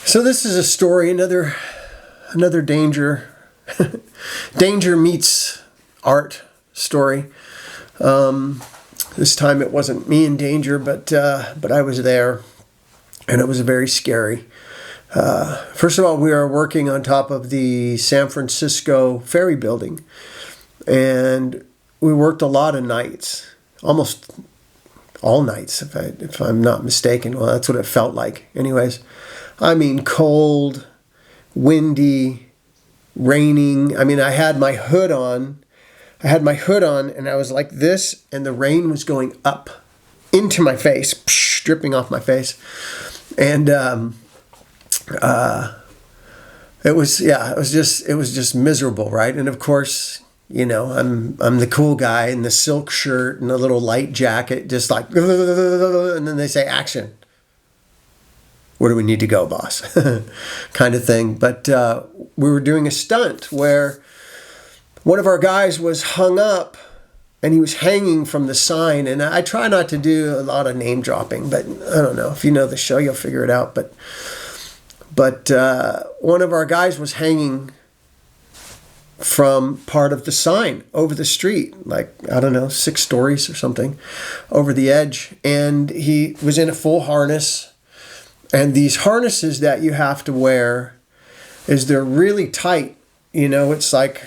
So this is a story, another danger, danger meets art story. This time it wasn't me in danger, but I was there, and it was very scary. First of all, we are working on top of the San Francisco ferry building, and we worked a lot of nights, almost all nights, if I'm not mistaken. Well, that's what it felt like. Anyways, I mean, cold, windy, raining. I mean, I had my hood on, and I was like this, and the rain was going up into my face, dripping off my face, and it was just miserable, right? And of course, you know, I'm the cool guy in the silk shirt and a little light jacket, just like, and then they say action. Where do we need to go, boss? Kind of thing. But we were doing a stunt where one of our guys was hung up and he was hanging from the sign. And I try not to do a lot of name dropping, but I don't know. If you know the show, you'll figure it out. But one of our guys was hanging from part of the sign over the street, like, I don't know, 6 stories or something over the edge. And he was in a full harness. And these harnesses that you have to wear, they're really tight. You know, it's like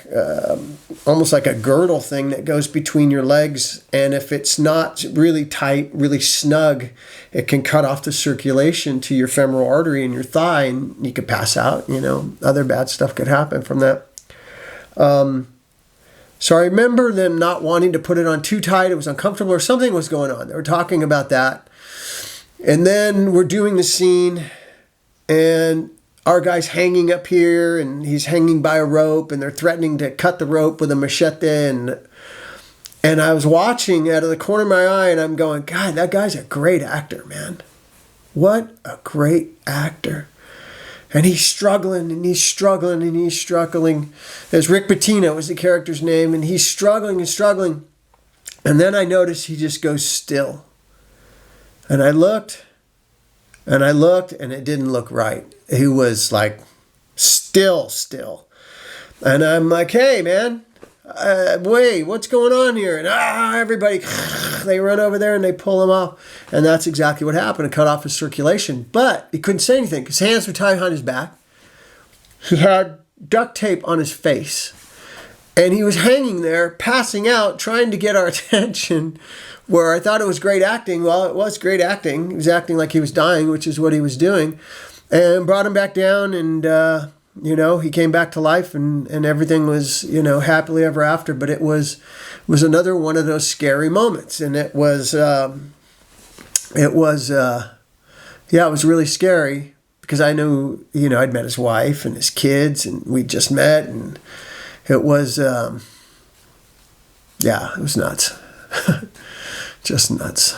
almost like a girdle thing that goes between your legs. And if it's not really tight, really snug, it can cut off the circulation to your femoral artery in your thigh, and you could pass out. You know, other bad stuff could happen from that. So I remember them not wanting to put it on too tight. It was uncomfortable, or something was going on. They were talking about that. And then we're doing the scene, and our guy's hanging up here, and he's hanging by a rope, and they're threatening to cut the rope with a machete. And I was watching out of the corner of my eye, and I'm going, God, that guy's a great actor, man. What a great actor. And he's struggling, and he's struggling, and he's struggling. There's Rick Pitino was the character's name, and he's struggling and struggling. And then I noticed he just goes still. And I looked, and it didn't look right. He was like still. And I'm like, hey, man, wait, what's going on here? And everybody, they run over there and they pull him off. And that's exactly what happened. It cut off his circulation. But he couldn't say anything. His hands were tied behind his back. He had duct tape on his face. And he was hanging there, passing out, trying to get our attention, where I thought it was great acting. Well, it was great acting. He was acting like he was dying, which is what he was doing. And brought him back down, and, you know, he came back to life, and everything was, you know, happily ever after. But it was another one of those scary moments. And it was really scary, because I knew, you know, I'd met his wife and his kids, and we'd just met, and it was, it was nuts. Just nuts.